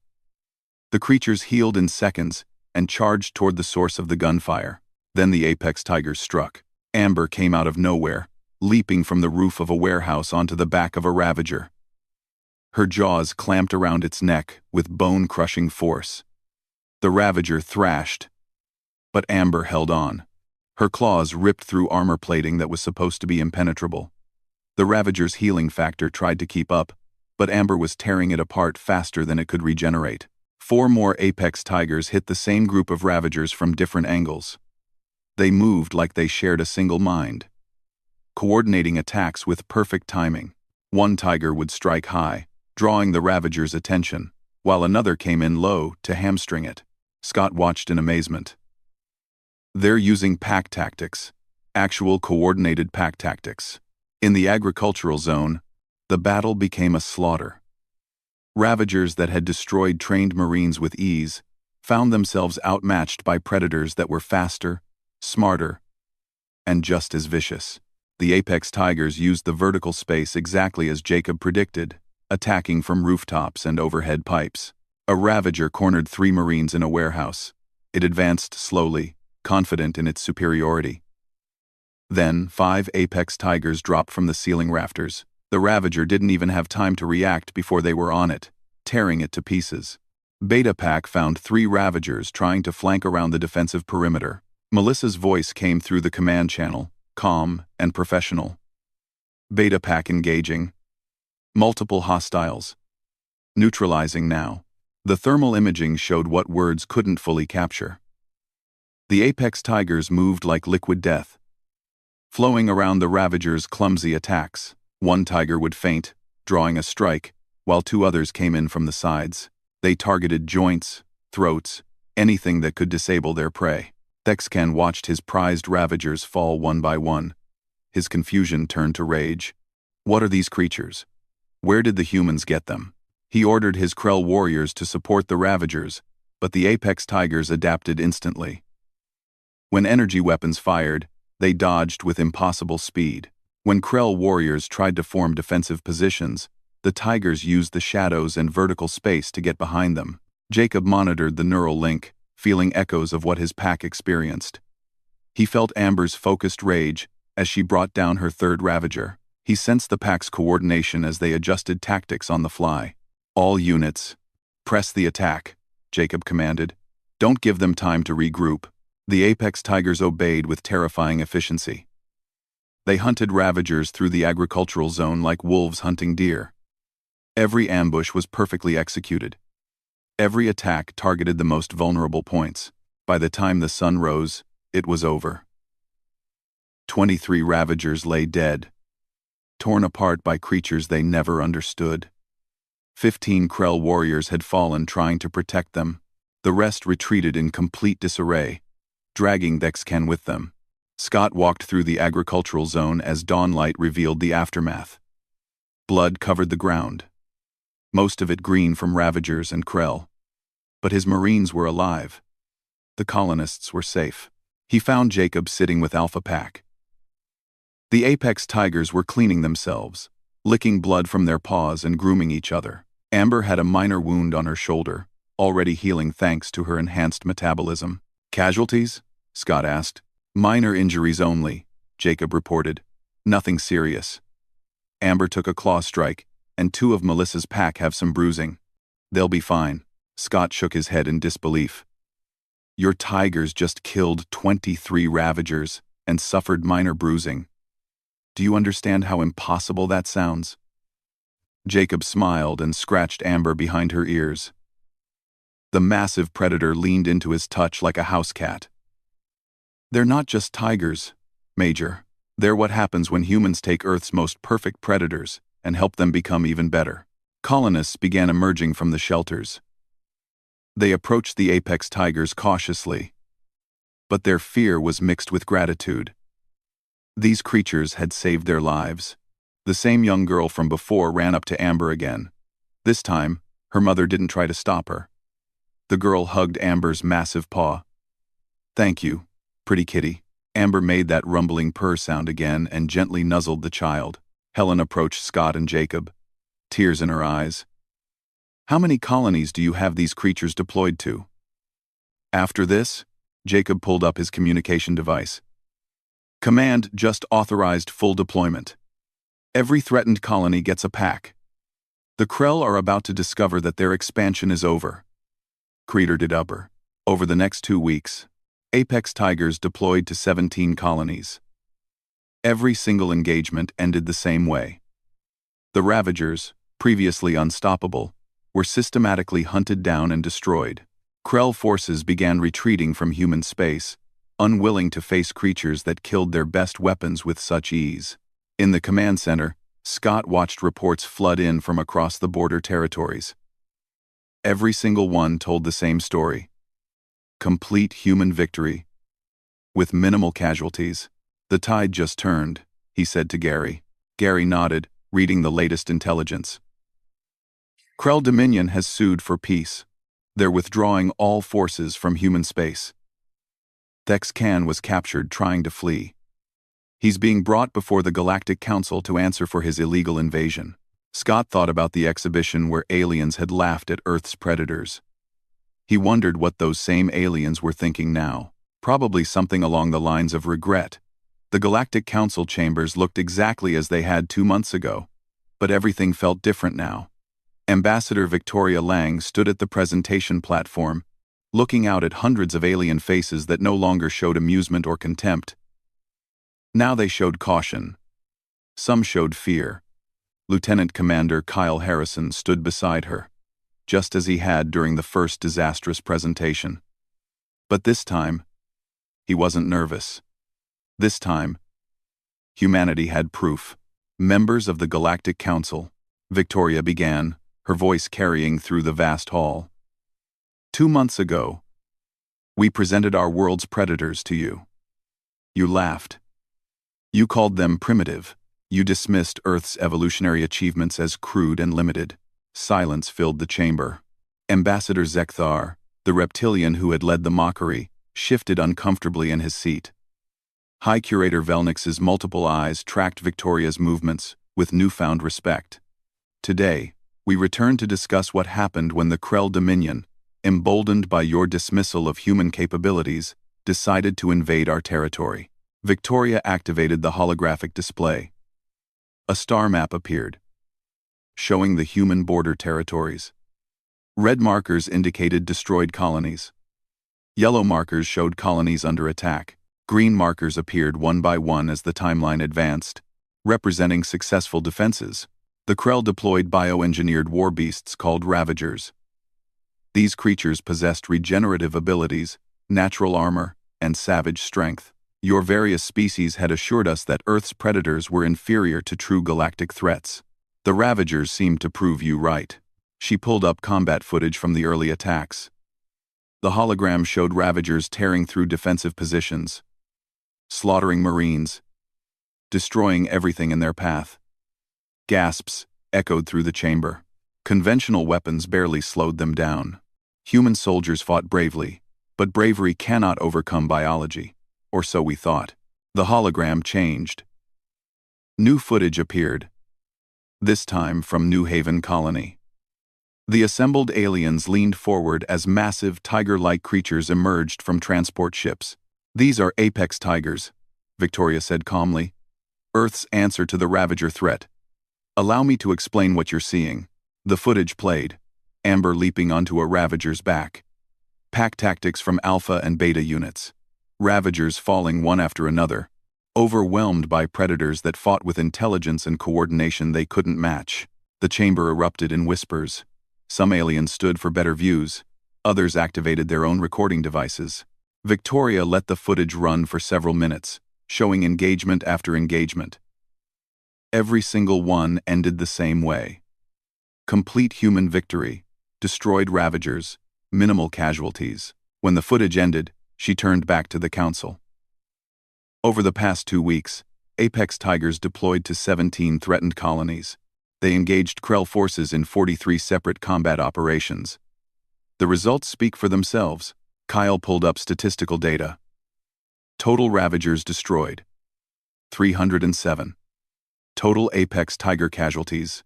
The creatures healed in seconds and charged toward the source of the gunfire. Then the apex tigers struck. Amber came out of nowhere, leaping from the roof of a warehouse onto the back of a Ravager. Her jaws clamped around its neck with bone-crushing force. The Ravager thrashed, but Amber held on. Her claws ripped through armor plating that was supposed to be impenetrable. The Ravager's healing factor tried to keep up, but Amber was tearing it apart faster than it could regenerate. 4 more apex tigers hit the same group of Ravagers from different angles. They moved like they shared a single mind, coordinating attacks with perfect timing. One tiger would strike high, drawing the Ravager's attention, while another came in low to hamstring it. Scott watched in amazement. They're using pack tactics, actual coordinated pack tactics. In the agricultural zone, the battle became a slaughter. Ravagers that had destroyed trained Marines with ease found themselves outmatched by predators that were faster, smarter, and just as vicious. The apex tigers used the vertical space exactly as Jacob predicted, attacking from rooftops and overhead pipes. A Ravager cornered 3 Marines in a warehouse. It advanced slowly, confident in its superiority. Then, 5 apex tigers dropped from the ceiling rafters. The Ravager didn't even have time to react before they were on it, tearing it to pieces. Beta Pack found 3 Ravagers trying to flank around the defensive perimeter. Melissa's voice came through the command channel, calm and professional. Beta Pack engaging. Multiple hostiles. Neutralizing now. The thermal imaging showed what words couldn't fully capture. The apex tigers moved like liquid death, flowing around the Ravager's clumsy attacks. One tiger would feint, drawing a strike, while 2 others came in from the sides. They targeted joints, throats, anything that could disable their prey. Thexcan watched his prized Ravagers fall one by one. His confusion turned to rage. What are these creatures? Where did the humans get them? He ordered his Krell warriors to support the Ravagers, but the apex tigers adapted instantly. When energy weapons fired, they dodged with impossible speed. When Krell warriors tried to form defensive positions, the tigers used the shadows and vertical space to get behind them. Jacob monitored the neural link, feeling echoes of what his pack experienced. He felt Amber's focused rage as she brought down her 3rd Ravager. He sensed the pack's coordination as they adjusted tactics on the fly. All units, press the attack, Jacob commanded. Don't give them time to regroup. The apex tigers obeyed with terrifying efficiency. They hunted Ravagers through the agricultural zone like wolves hunting deer. Every ambush was perfectly executed. Every attack targeted the most vulnerable points. By the time the sun rose, it was over. 23 Ravagers lay dead, torn apart by creatures they never understood. 15 Krell warriors had fallen trying to protect them. The rest retreated in complete disarray, dragging Thexcan with them. Scott walked through the agricultural zone as dawnlight revealed the aftermath. Blood covered the ground, most of it green from Ravagers and Krell. But his Marines were alive. The colonists were safe. He found Jacob sitting with Alpha Pack. The apex tigers were cleaning themselves, licking blood from their paws and grooming each other. Amber had a minor wound on her shoulder, already healing thanks to her enhanced metabolism. Casualties? Scott asked. Minor injuries only, Jacob reported. Nothing serious. Amber took a claw strike, and 2 of Melissa's pack have some bruising. They'll be fine. Scott shook his head in disbelief. Your tigers just killed 23 Ravagers and suffered minor bruising. Do you understand how impossible that sounds? Jacob smiled and scratched Amber behind her ears. The massive predator leaned into his touch like a house cat. They're not just tigers, Major. They're what happens when humans take Earth's most perfect predators and help them become even better. Colonists began emerging from the shelters. They approached the apex tigers cautiously, but their fear was mixed with gratitude. These creatures had saved their lives. The same young girl from before ran up to Amber again. This time, her mother didn't try to stop her. The girl hugged Amber's massive paw. Thank you, pretty kitty. Amber made that rumbling purr sound again and gently nuzzled the child. Helen approached Scott and Jacob, tears in her eyes. How many colonies do you have these creatures deployed to? After this, Jacob pulled up his communication device. Command just authorized full deployment. Every threatened colony gets a pack. The Krell are about to discover that their expansion is over. Creator did upper. Over the next 2 weeks, Apex Tigers deployed to 17 colonies. Every single engagement ended the same way. The Ravagers, previously unstoppable, were systematically hunted down and destroyed. Krell forces began retreating from human space, unwilling to face creatures that killed their best weapons with such ease. In the command center, Scott watched reports flood in from across the border territories. Every single one told the same story. Complete human victory. With minimal casualties. The tide just turned, he said to Gary. Gary nodded, reading the latest intelligence. Krell Dominion has sued for peace. They're withdrawing all forces from human space. Thex Khan was captured trying to flee. He's being brought before the Galactic Council to answer for his illegal invasion. Scott thought about the exhibition where aliens had laughed at Earth's predators. He wondered what those same aliens were thinking now. Probably something along the lines of regret. The Galactic Council chambers looked exactly as they had 2 months ago, but everything felt different now. Ambassador Victoria Lang stood at the presentation platform, looking out at hundreds of alien faces that no longer showed amusement or contempt. Now they showed caution. Some showed fear. Lieutenant Commander Kyle Harrison stood beside her, just as he had during the first disastrous presentation. But this time, he wasn't nervous. This time, humanity had proof. Members of the Galactic Council, Victoria began, her voice carrying through the vast hall. 2 months ago, we presented our world's predators to you. You laughed. You called them primitive. You dismissed Earth's evolutionary achievements as crude and limited. Silence filled the chamber. Ambassador Zekthar, the reptilian who had led the mockery, shifted uncomfortably in his seat. High Curator Velnix's multiple eyes tracked Victoria's movements with newfound respect. Today, we return to discuss what happened when the Krell Dominion, emboldened by your dismissal of human capabilities, decided to invade our territory. Victoria activated the holographic display. A star map appeared, showing the human border territories. Red markers indicated destroyed colonies. Yellow markers showed colonies under attack. Green markers appeared one by one as the timeline advanced, representing successful defenses. The Krell deployed bioengineered war beasts called Ravagers. These creatures possessed regenerative abilities, natural armor, and savage strength. Your various species had assured us that Earth's predators were inferior to true galactic threats. The Ravagers seemed to prove you right. She pulled up combat footage from the early attacks. The hologram showed Ravagers tearing through defensive positions, slaughtering Marines, destroying everything in their path. Gasps echoed through the chamber. Conventional weapons barely slowed them down. Human soldiers fought bravely, but bravery cannot overcome biology, or so we thought. The hologram changed. New footage appeared, this time from New Haven Colony. The assembled aliens leaned forward as massive tiger-like creatures emerged from transport ships. These are Apex Tigers, Victoria said calmly. Earth's answer to the Ravager threat. Allow me to explain what you're seeing. The footage played, Amber leaping onto a Ravager's back. Pack tactics from Alpha and Beta units. Ravagers falling one after another, overwhelmed by predators that fought with intelligence and coordination they couldn't match. The chamber erupted in whispers. Some aliens stood for better views. Others activated their own recording devices. Victoria let the footage run for several minutes, showing engagement after engagement. Every single one ended the same way. Complete human victory, destroyed Ravagers, minimal casualties. When the footage ended, she turned back to the council. Over the past 2 weeks, Apex Tigers deployed to 17 threatened colonies. They engaged Krell forces in 43 separate combat operations. The results speak for themselves. Kyle pulled up statistical data. Total Ravagers destroyed, 307. Total Apex Tiger casualties,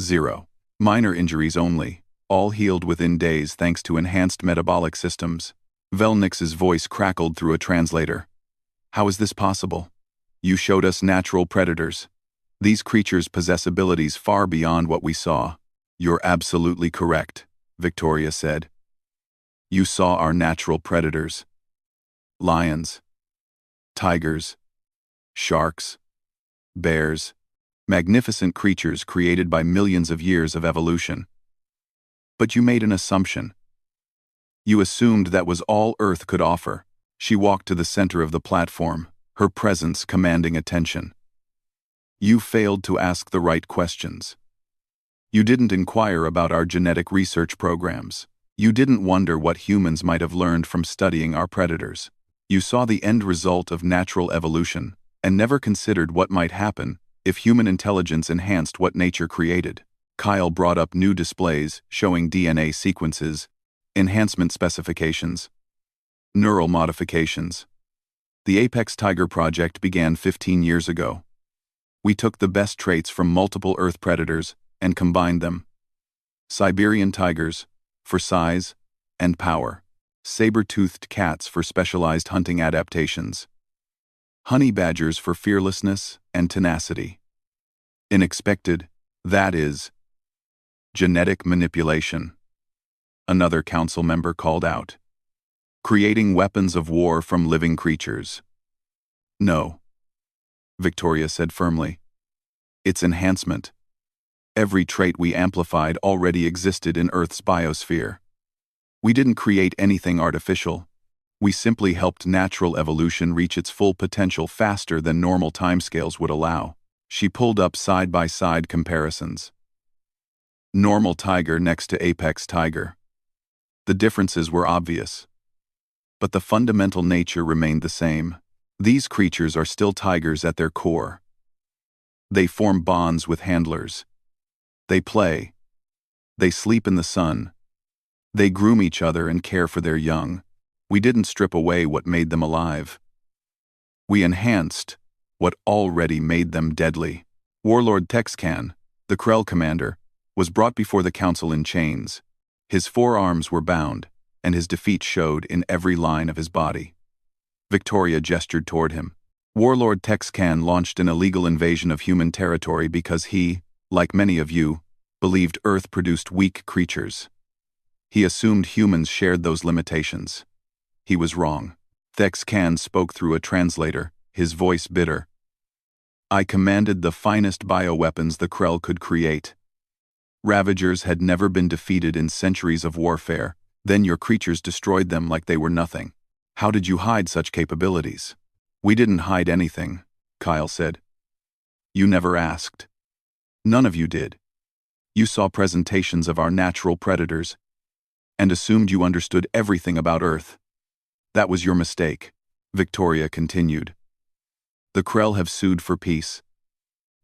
0. Minor injuries only, all healed within days thanks to enhanced metabolic systems. Velnix's voice crackled through a translator. How is this possible? You showed us natural predators. These creatures possess abilities far beyond what we saw. You're absolutely correct, Victoria said. You saw our natural predators. Lions, tigers, sharks, bears, magnificent creatures created by millions of years of evolution. But you made an assumption. You assumed that was all Earth could offer. She walked to the center of the platform, her presence commanding attention. You failed to ask the right questions. You didn't inquire about our genetic research programs. You didn't wonder what humans might have learned from studying our predators. You saw the end result of natural evolution, and never considered what might happen if human intelligence enhanced what nature created. Kyle brought up new displays showing DNA sequences, enhancement specifications, neural modifications. The Apex Tiger project began 15 years ago. We took the best traits from multiple Earth predators and combined them. Siberian tigers, for size and power. Saber-toothed cats for specialized hunting adaptations. Honey badgers for fearlessness and tenacity. Unexpected, that is, genetic manipulation. Another council member called out. Creating weapons of war from living creatures. No, Victoria said firmly. It's enhancement. Every trait we amplified already existed in Earth's biosphere. We didn't create anything artificial. We simply helped natural evolution reach its full potential faster than normal timescales would allow. She pulled up side-by-side comparisons. Normal tiger next to apex tiger. The differences were obvious. But the fundamental nature remained the same. These creatures are still tigers at their core. They form bonds with handlers. They play. They sleep in the sun. They groom each other and care for their young. We didn't strip away what made them alive. We enhanced what already made them deadly. Warlord Texcan, the Krell commander, was brought before the council in chains. His forearms were bound, and his defeat showed in every line of his body. Victoria gestured toward him. Warlord Texcan launched an illegal invasion of human territory because he, like many of you, believed Earth produced weak creatures. He assumed humans shared those limitations. He was wrong. Texcan spoke through a translator, his voice bitter. I commanded the finest bioweapons the Krell could create. Ravagers had never been defeated in centuries of warfare, then your creatures destroyed them like they were nothing. How did you hide such capabilities? We didn't hide anything, Kyle said. You never asked. None of you did. You saw presentations of our natural predators and assumed you understood everything about Earth. That was your mistake, Victoria continued. The Krell have sued for peace.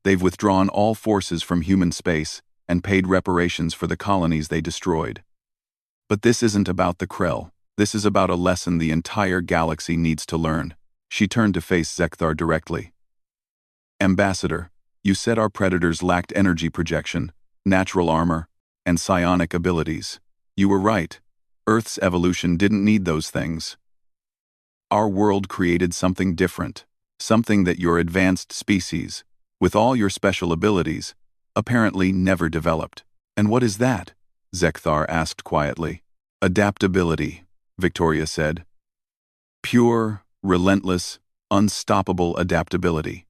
They've withdrawn all forces from human space and paid reparations for the colonies they destroyed. But this isn't about the Krell. This is about a lesson the entire galaxy needs to learn. She turned to face Zekthar directly. Ambassador, you said our predators lacked energy projection, natural armor, and psionic abilities. You were right. Earth's evolution didn't need those things. Our world created something different, something that your advanced species, with all your special abilities, apparently never developed. And what is that? Zekthar asked quietly. Adaptability, Victoria said. Pure, relentless, unstoppable adaptability.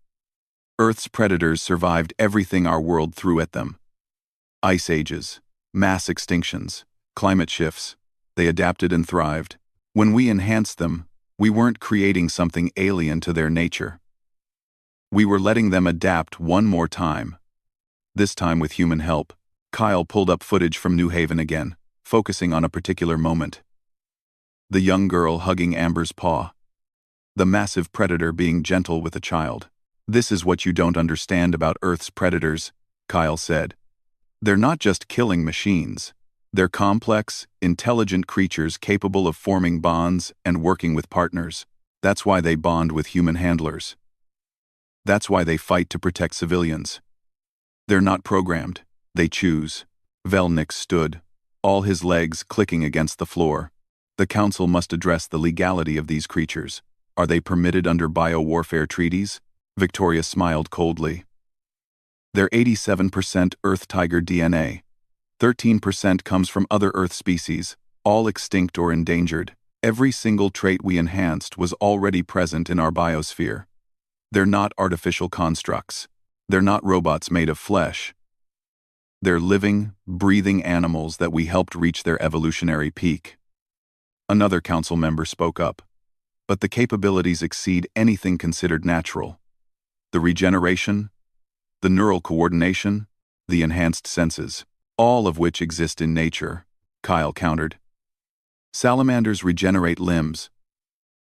Earth's predators survived everything our world threw at them. Ice ages, mass extinctions, climate shifts. They adapted and thrived. When we enhanced them, we weren't creating something alien to their nature. We were letting them adapt one more time. This time with human help. Kyle pulled up footage from New Haven again, focusing on a particular moment. The young girl hugging Amber's paw. The massive predator being gentle with a child. This is what you don't understand about Earth's predators, Kyle said. They're not just killing machines. They're complex, intelligent creatures capable of forming bonds and working with partners. That's why they bond with human handlers. That's why they fight to protect civilians. They're not programmed. They choose. Velnik stood, all his legs clicking against the floor. The council must address the legality of these creatures. Are they permitted under biowarfare treaties? Victoria smiled coldly. They're 87% Earth tiger DNA. 13% comes from other Earth species, all extinct or endangered. Every single trait we enhanced was already present in our biosphere. They're not artificial constructs. They're not robots made of flesh. They're living, breathing animals that we helped reach their evolutionary peak. Another council member spoke up. But the capabilities exceed anything considered natural. The regeneration, the neural coordination, the enhanced senses, all of which exist in nature, Kyle countered. Salamanders regenerate limbs.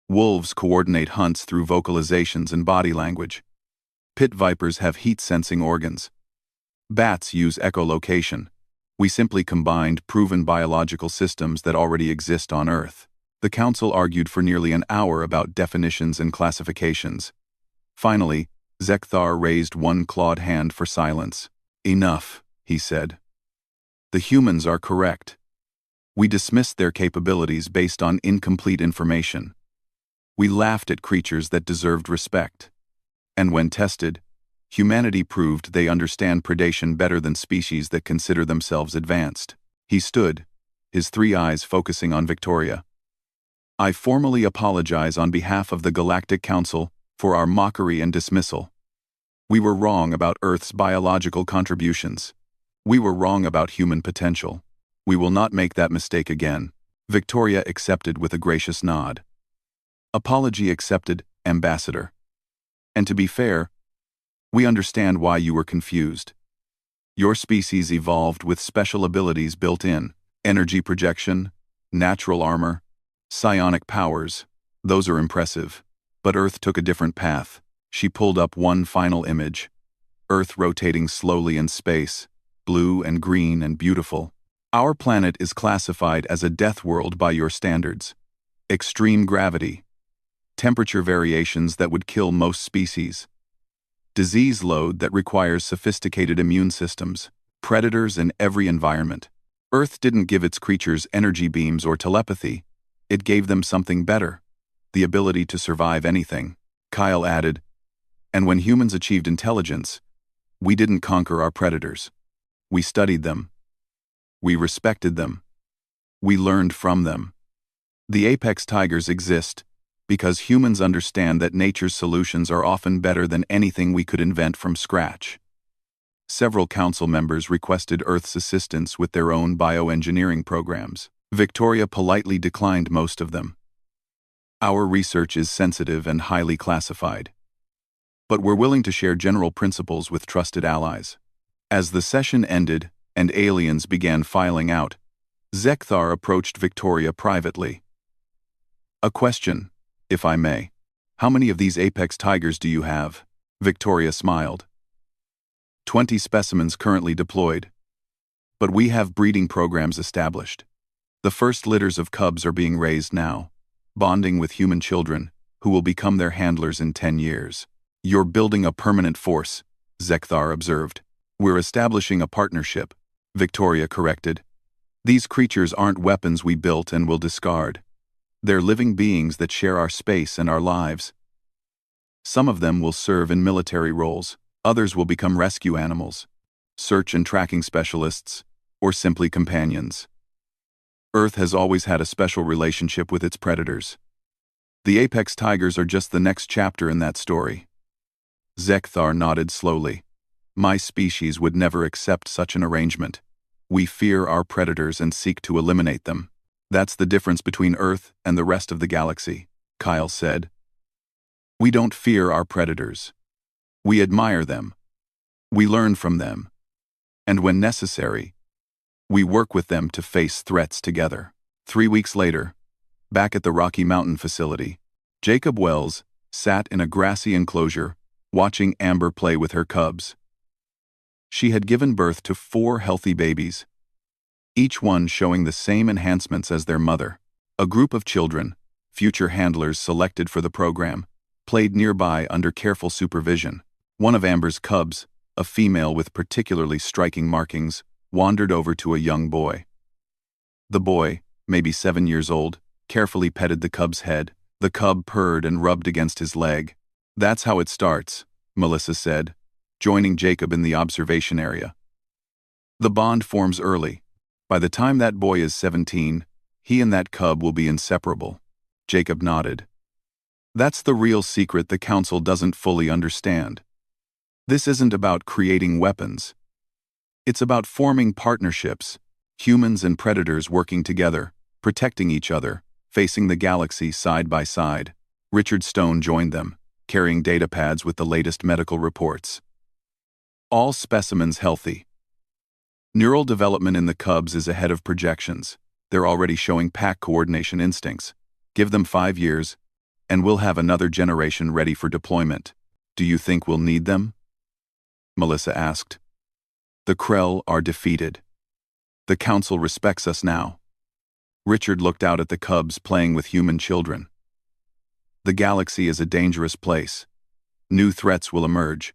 Wolves coordinate hunts through vocalizations and body language. Pit vipers have heat-sensing organs. Bats use echolocation. We simply combined proven biological systems that already exist on Earth. The council argued for nearly an hour about definitions and classifications. Finally, Zekthar raised one clawed hand for silence. Enough, he said. The humans are correct. We dismissed their capabilities based on incomplete information. We laughed at creatures that deserved respect. And when tested, humanity proved they understand predation better than species that consider themselves advanced. He stood, his three eyes focusing on Victoria. I formally apologize on behalf of the Galactic Council for our mockery and dismissal. We were wrong about Earth's biological contributions. We were wrong about human potential. We will not make that mistake again. Victoria accepted with a gracious nod. Apology accepted, Ambassador. And to be fair, we understand why you were confused. Your species evolved with special abilities built in: energy projection, natural armor, psionic powers. Those are impressive. But Earth took a different path. She pulled up one final image. Earth rotating slowly in space, blue and green and beautiful. Our planet is classified as a death world by your standards. Extreme gravity. Temperature variations that would kill most species. Disease load that requires sophisticated immune systems. Predators in every environment. Earth didn't give its creatures energy beams or telepathy. It gave them something better. The ability to survive anything. Kyle added, and when humans achieved intelligence, we didn't conquer our predators. We studied them. We respected them. We learned from them. The apex tigers exist because humans understand that nature's solutions are often better than anything we could invent from scratch. Several council members requested Earth's assistance with their own bioengineering programs. Victoria politely declined most of them. Our research is sensitive and highly classified. But we're willing to share general principles with trusted allies. As the session ended and aliens began filing out, Zekthar approached Victoria privately. A question, if I may. How many of these apex tigers do you have? Victoria smiled. 20 specimens currently deployed. But we have breeding programs established. The first litters of cubs are being raised now, bonding with human children, who will become their handlers in 10 years. You're building a permanent force, Zekthar observed. We're establishing a partnership, Victoria corrected. These creatures aren't weapons we built and will discard. They're living beings that share our space and our lives. Some of them will serve in military roles, others will become rescue animals, search and tracking specialists, or simply companions. Earth has always had a special relationship with its predators. The apex tigers are just the next chapter in that story. Zekthar nodded slowly. My species would never accept such an arrangement. We fear our predators and seek to eliminate them. That's the difference between Earth and the rest of the galaxy, Kyle said. We don't fear our predators. We admire them. We learn from them. And when necessary, we work with them to face threats together. 3 weeks later, back at the Rocky Mountain facility, Jacob Wells sat in a grassy enclosure, watching Amber play with her cubs. She had given birth to 4 healthy babies, each one showing the same enhancements as their mother. A group of children, future handlers selected for the program, played nearby under careful supervision. One of Amber's cubs, a female with particularly striking markings, wandered over to a young boy. The boy, maybe 7 years old, carefully petted the cub's head, The cub purred and rubbed against his leg. "That's how it starts," Melissa said, joining Jacob in the observation area. "The bond forms early. By the time that boy is 17, he and that cub will be inseparable." Jacob nodded. "That's the real secret the Council doesn't fully understand. This isn't about creating weapons. It's about forming partnerships, humans and predators working together, protecting each other, facing the galaxy side by side." Richard Stone joined them, carrying data pads with the latest medical reports. "All specimens healthy. Neural development in the cubs is ahead of projections. They're already showing pack coordination instincts. Give them 5 years, and we'll have another generation ready for deployment. Do you think we'll need them?" Melissa asked. "The Krell are defeated. The Council respects us now." Richard looked out at the cubs playing with human children. "The galaxy is a dangerous place. New threats will emerge.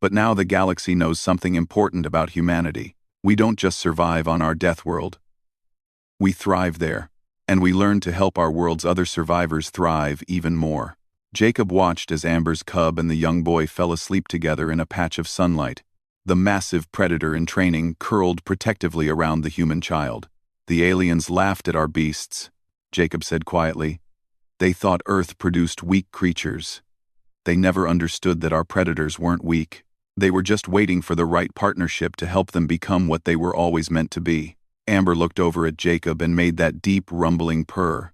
But now the galaxy knows something important about humanity. We don't just survive on our death world. We thrive there, and we learn to help our world's other survivors thrive even more." Jacob watched as Amber's cub and the young boy fell asleep together in a patch of sunlight. The massive predator in training curled protectively around the human child. "The aliens laughed at our beasts," Jacob said quietly. "They thought Earth produced weak creatures. They never understood that our predators weren't weak. They were just waiting for the right partnership to help them become what they were always meant to be." Amber looked over at Jacob and made that deep, rumbling purr.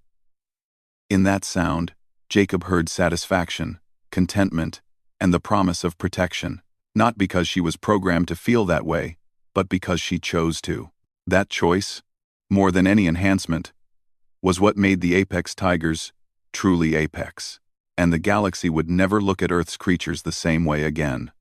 In that sound, Jacob heard satisfaction, contentment, and the promise of protection, not because she was programmed to feel that way, but because she chose to. That choice, more than any enhancement, was what made the Apex Tigers truly Apex, and the galaxy would never look at Earth's creatures the same way again.